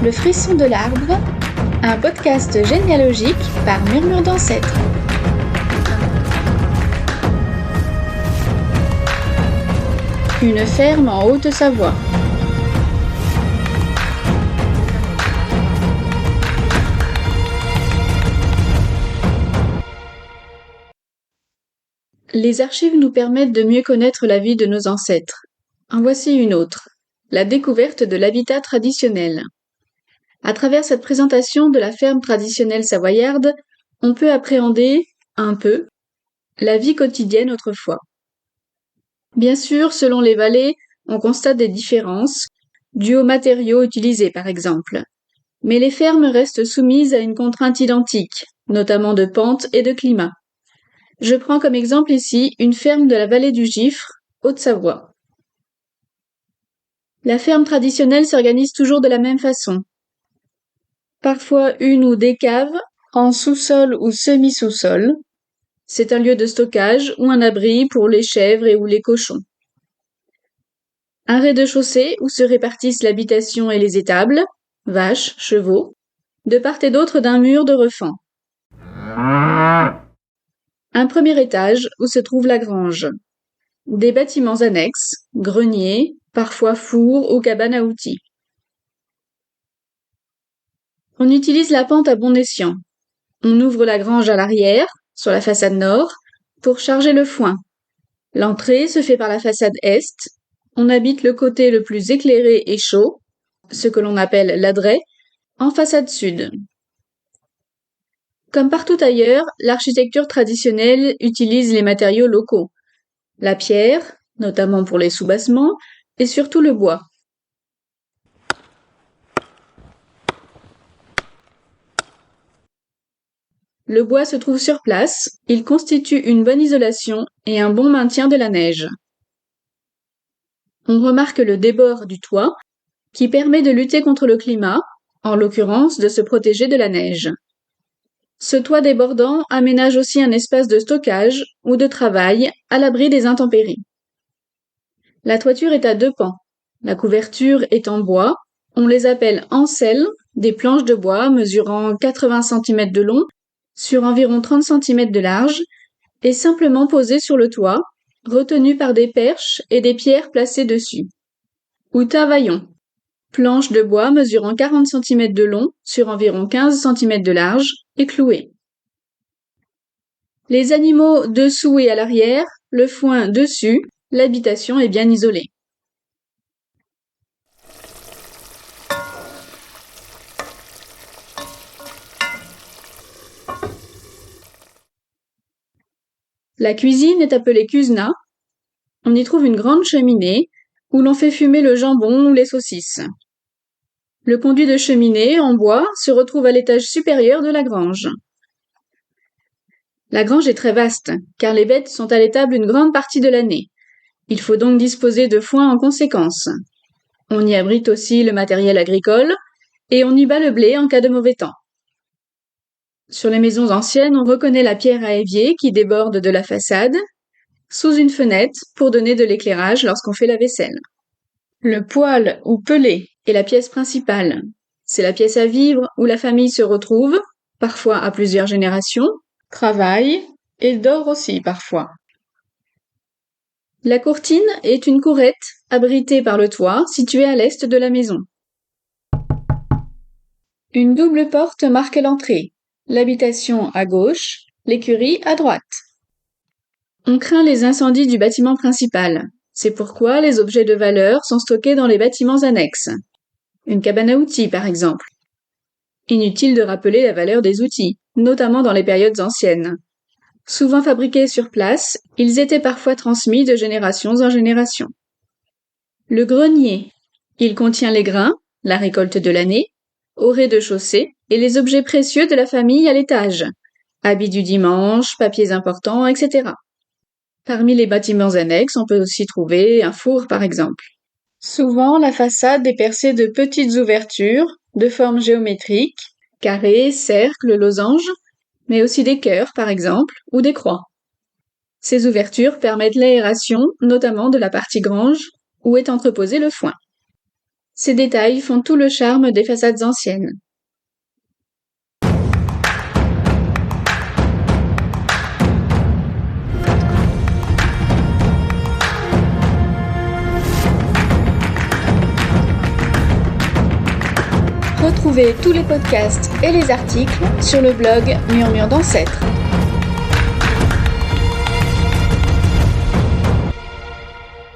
Le frisson de l'arbre, un podcast généalogique par Murmure d'Ancêtres. Une ferme en Haute-Savoie. Les archives nous permettent de mieux connaître la vie de nos ancêtres. En voici une autre, la découverte de l'habitat traditionnel. À travers cette présentation de la ferme traditionnelle savoyarde, on peut appréhender, un peu, la vie quotidienne autrefois. Bien sûr, selon les vallées, on constate des différences, dues aux matériaux utilisés par exemple. Mais les fermes restent soumises à une contrainte identique, notamment de pente et de climat. Je prends comme exemple ici une ferme de la vallée du Gifre, Haute-Savoie. La ferme traditionnelle s'organise toujours de la même façon. Parfois une ou des caves, en sous-sol ou semi-sous-sol. C'est un lieu de stockage ou un abri pour les chèvres et ou les cochons. Un rez-de-chaussée où se répartissent l'habitation et les étables, vaches, chevaux, de part et d'autre d'un mur de refend. Un premier étage où se trouve la grange. Des bâtiments annexes, greniers, parfois fours ou cabanes à outils. On utilise la pente à bon escient. On ouvre la grange à l'arrière, sur la façade nord, pour charger le foin. L'entrée se fait par la façade est. On habite le côté le plus éclairé et chaud, ce que l'on appelle l'adret, en façade sud. Comme partout ailleurs, l'architecture traditionnelle utilise les matériaux locaux. La pierre, notamment pour les soubassements, et surtout le bois. Le bois se trouve sur place, il constitue une bonne isolation et un bon maintien de la neige. On remarque le débord du toit, qui permet de lutter contre le climat, en l'occurrence de se protéger de la neige. Ce toit débordant aménage aussi un espace de stockage ou de travail à l'abri des intempéries. La toiture est à deux pans. La couverture est en bois. On les appelle ancelles, des planches de bois mesurant 80 cm de long sur environ 30 cm de large et simplement posées sur le toit, retenues par des perches et des pierres placées dessus. Ou tavaillon, planches de bois mesurant 40 cm de long sur environ 15 cm de large et clouées. Les animaux dessous et à l'arrière, le foin dessus, l'habitation est bien isolée. La cuisine est appelée cusna. On y trouve une grande cheminée où l'on fait fumer le jambon ou les saucisses. Le conduit de cheminée, en bois, se retrouve à l'étage supérieur de la grange. La grange est très vaste, car les bêtes sont à l'étable une grande partie de l'année. Il faut donc disposer de foin en conséquence. On y abrite aussi le matériel agricole, et on y bat le blé en cas de mauvais temps. Sur les maisons anciennes, on reconnaît la pierre à évier qui déborde de la façade, sous une fenêtre pour donner de l'éclairage lorsqu'on fait la vaisselle. Le poêle ou pelé est la pièce principale. C'est la pièce à vivre où la famille se retrouve, parfois à plusieurs générations, travaille et dort aussi parfois. La courtine est une courette abritée par le toit située à l'est de la maison. Une double porte marque l'entrée, l'habitation à gauche, l'écurie à droite. On craint les incendies du bâtiment principal. C'est pourquoi les objets de valeur sont stockés dans les bâtiments annexes. Une cabane à outils, par exemple. Inutile de rappeler la valeur des outils, notamment dans les périodes anciennes. Souvent fabriqués sur place, ils étaient parfois transmis de génération en génération. Le grenier. Il contient les grains, la récolte de l'année, au rez-de-chaussée et les objets précieux de la famille à l'étage. Habits du dimanche, papiers importants, etc. Parmi les bâtiments annexes, on peut aussi trouver un four par exemple. Souvent, la façade est percée de petites ouvertures, de forme géométrique, carrés, cercles, losanges, mais aussi des cœurs par exemple, ou des croix. Ces ouvertures permettent l'aération, notamment de la partie grange, où est entreposé le foin. Ces détails font tout le charme des façades anciennes. Retrouvez tous les podcasts et les articles sur le blog Murmure d'Ancêtres.